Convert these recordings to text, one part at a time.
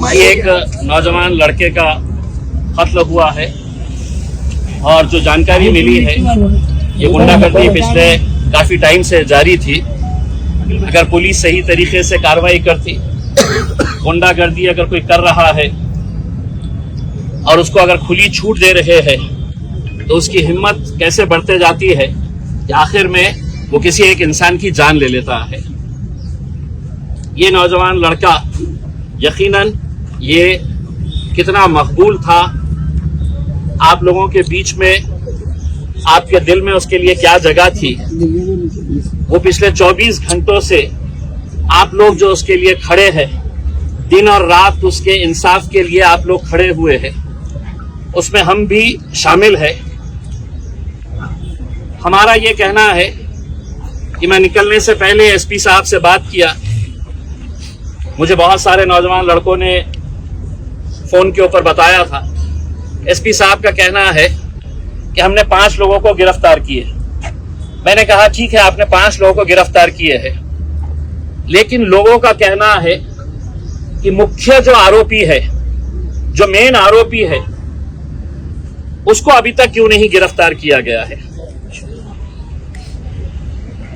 ये एक नौजवान लड़के का कत्ल हुआ है और जो जानकारी मिली है ये गुंडागर्दी पिछले काफी टाइम से जारी थी। अगर पुलिस सही तरीके से कार्रवाई करती, गुंडागर्दी अगर कोई कर रहा है और उसको अगर खुली छूट दे रहे हैं तो उसकी हिम्मत कैसे बढ़ते जाती है कि आखिर में वो किसी एक इंसान की जान ले लेता है। ये नौजवान लड़का यकीनन ये कितना मकबूल था आप लोगों के बीच में, आपके दिल में उसके लिए क्या जगह थी, वो पिछले 24 घंटों से आप लोग जो उसके लिए खड़े हैं, दिन और रात उसके इंसाफ के लिए आप लोग खड़े हुए हैं, उसमें हम भी शामिल हैं। हमारा ये कहना है कि मैं निकलने से पहले एसपी साहब से बात किया। मुझे बहुत सारे नौजवान लड़कों ने फोन के ऊपर बताया था। एसपी साहब का कहना है कि हमने 5 लोगों को गिरफ्तार किए। मैंने कहा ठीक है, आपने 5 लोगों को गिरफ्तार किए हैं, लेकिन लोगों का कहना है कि मुख्य जो आरोपी है, जो मेन आरोपी है, उसको अभी तक क्यों नहीं गिरफ्तार किया गया है।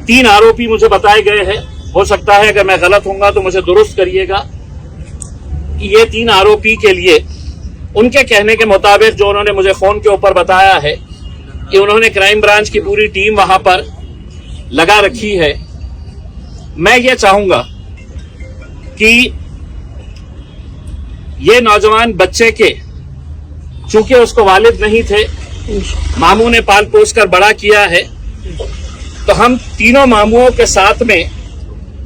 3 आरोपी मुझे बताए गए हैं। हो सकता है अगर मैं गलत होऊंगा तो मुझे दुरुस्त करिएगा कि ये 3 आरोपी के लिए उनके कहने के मुताबिक जो उन्होंने मुझे फोन के ऊपर बताया है कि उन्होंने क्राइम ब्रांच की पूरी टीम वहां पर लगा रखी है। मैं ये चाहूंगा कि ये नौजवान बच्चे के, चूंकि उसको वालिद नहीं थे, मामू ने पाल पोस कर बड़ा किया है, तो हम तीनों मामुओं के साथ में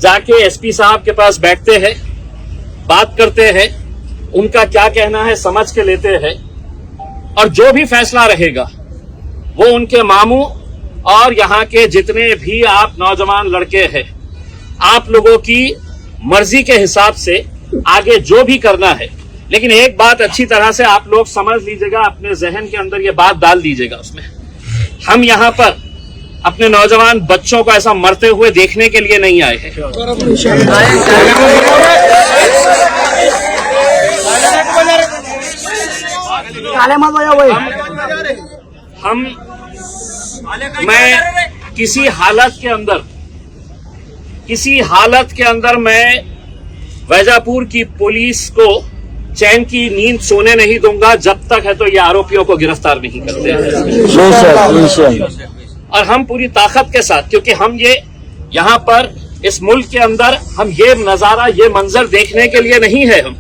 जाके एसपी साहब के पास बैठते हैं, बात करते हैं, उनका क्या कहना है समझ के लेते हैं, और जो भी फैसला रहेगा वो उनके मामू और यहाँ के जितने भी आप नौजवान लड़के हैं, आप लोगों की मर्जी के हिसाब से आगे जो भी करना है। लेकिन एक बात अच्छी तरह से आप लोग समझ लीजिएगा, अपने जहन के अंदर ये बात डाल दीजिएगा उसमें, हम यहाँ पर अपने नौजवान बच्चों को ऐसा मरते हुए देखने के लिए नहीं आए हैं। मैं किसी हालत के अंदर मैं वैजापुर की पुलिस को चैन की नींद सोने नहीं दूंगा जब तक है तो ये आरोपियों को गिरफ्तार नहीं करते हैं। और हम पूरी ताकत के साथ, क्योंकि हम ये यहाँ पर इस मुल्क के अंदर हम ये नजारा, ये मंजर देखने के लिए नहीं है हम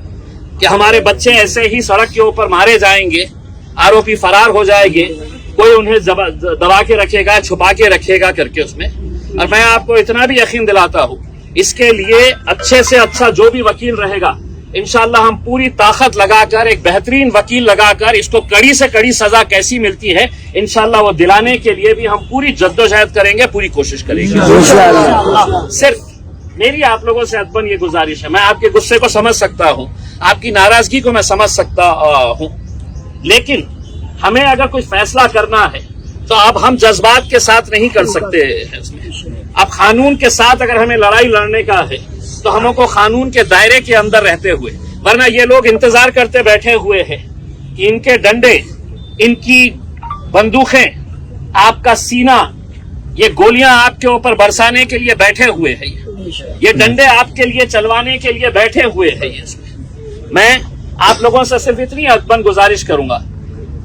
कि हमारे बच्चे ऐसे ही सड़क के ऊपर मारे जाएंगे, आरोपी फरार हो जाएंगे, कोई उन्हें दबा के रखेगा, छुपा के रखेगा करके उसमें। और मैं आपको इतना भी यकीन दिलाता हूँ, इसके लिए अच्छे से अच्छा जो भी वकील रहेगा, इंशाल्लाह हम पूरी ताकत लगाकर, एक बेहतरीन वकील लगाकर, इसको कड़ी से कड़ी सजा कैसी मिलती है इंशाल्लाह वो दिलाने के लिए भी हम पूरी जद्दोजहद करेंगे, पूरी कोशिश करेंगे। सिर्फ मेरी आप लोगों से अदबन ये गुजारिश है, मैं आपके गुस्से को समझ सकता हूँ, आपकी नाराजगी को मैं समझ सकता हूँ, लेकिन हमें अगर कोई फैसला करना है तो अब हम जज्बात के साथ नहीं कर सकते हैं उसमें। अब कानून के साथ अगर हमें लड़ाई लड़ने का है तो हमको कानून के दायरे के अंदर रहते हुए, वरना ये लोग इंतजार करते बैठे हुए हैं कि इनके डंडे, इनकी बंदूकें, आपका सीना, ये गोलियां आपके ऊपर बरसाने के लिए बैठे हुए हैं, ये डंडे आपके लिए चलवाने के लिए बैठे हुए हैं। मैं आप लोगों से सिर्फ इतनी अदबन गुजारिश करूंगा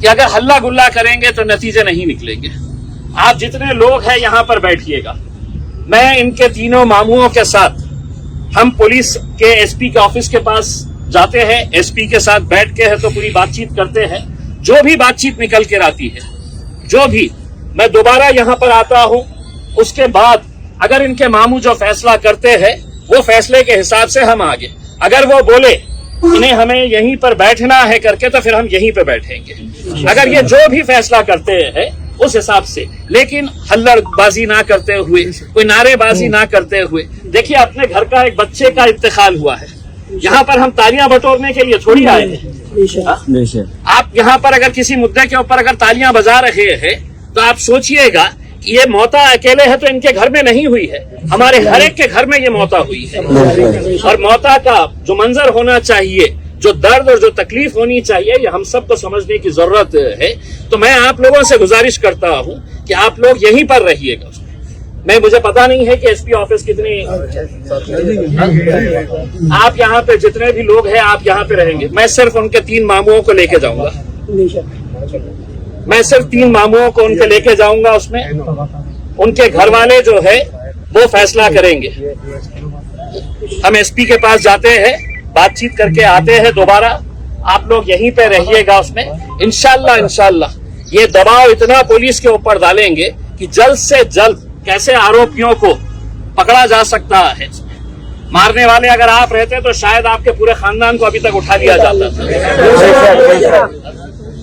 कि अगर हल्ला गुल्ला करेंगे तो नतीजे नहीं निकलेंगे। आप जितने लोग हैं यहाँ पर बैठिएगा, मैं इनके तीनों मामुओं के साथ हम पुलिस के एसपी के ऑफिस के पास जाते हैं, एसपी के साथ बैठ के है तो पूरी बातचीत करते हैं। जो भी बातचीत निकल कर आती है, जो भी, मैं दोबारा यहाँ पर आता हूँ, उसके बाद अगर इनके मामू जो फैसला करते हैं वो फैसले के हिसाब से हम आगे, अगर वो बोले इन्हें हमें यहीं पर बैठना है करके तो फिर हम यहीं पे बैठेंगे। अगर ये जो भी फैसला करते हैं उस हिसाब से, लेकिन हल्लड़बाजी ना करते हुए, कोई नारेबाजी ना करते हुए। देखिए, अपने घर का एक बच्चे का इंतकाल हुआ है, यहाँ पर हम तालियां बटोरने के लिए थोड़ी आए हैं। आप यहाँ पर अगर किसी मुद्दे के ऊपर अगर तालियां बजा रहे हैं तो आप सोचिएगा कि ये मौता अकेले है तो इनके घर में नहीं हुई है, हमारे हर एक के घर में ये मौता हुई है। और मौता का जो मंजर होना चाहिए जो दर्द और जो तकलीफ होनी चाहिए ये हम सबको समझने की जरूरत है। तो मैं आप लोगों से गुजारिश करता हूं कि आप लोग यहीं पर रहिएगा। मुझे पता नहीं है कि एसपी ऑफिस कितनी, आप यहाँ पे जितने भी लोग हैं आप यहाँ पे रहेंगे। मैं सिर्फ उनके 3 मामुओं को लेके जाऊंगा, मैं सिर्फ 3 मामुओं को उनके लेके जाऊंगा। उसमें उनके घर वाले जो है वो फैसला करेंगे। हम एसपी के पास जाते हैं, बातचीत करके आते हैं दोबारा। आप लोग यहीं पे रहिएगा। उसमें इंशाल्लाह ये दबाव इतना पुलिस के ऊपर डालेंगे कि जल्द से जल्द कैसे आरोपियों को पकड़ा जा सकता है। मारने वाले अगर आप रहते तो शायद आपके पूरे खानदान को अभी तक उठा लिया जाता था।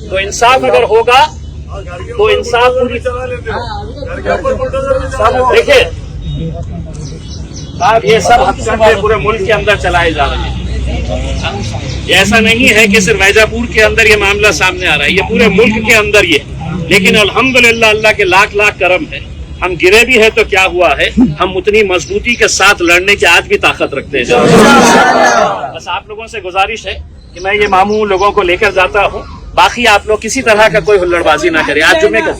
तो इंसाफ अगर होगा तो इंसाफ पूरी, देखिए आप ये सब हथकंडे पूरे मुल्क के अंदर चलाए जा रहे हैं। ऐसा नहीं है कि सिर्फ वैजापुर के अंदर ये मामला सामने आ रहा है, ये पूरे मुल्क के अंदर ये। लेकिन अल्हम्दुलिल्लाह अल्लाह के लाख लाख करम है, हम गिरे भी है तो क्या हुआ है, हम उतनी मजबूती के साथ लड़ने की आज भी ताकत रखते हैं। बस आप लोगों से गुजारिश है कि मैं ये मामू लोगों को लेकर जाता हूँ। बाकी आप लोग किसी तरह का कोई हुल्लड़बाजी ना करें। आज जुम्मे का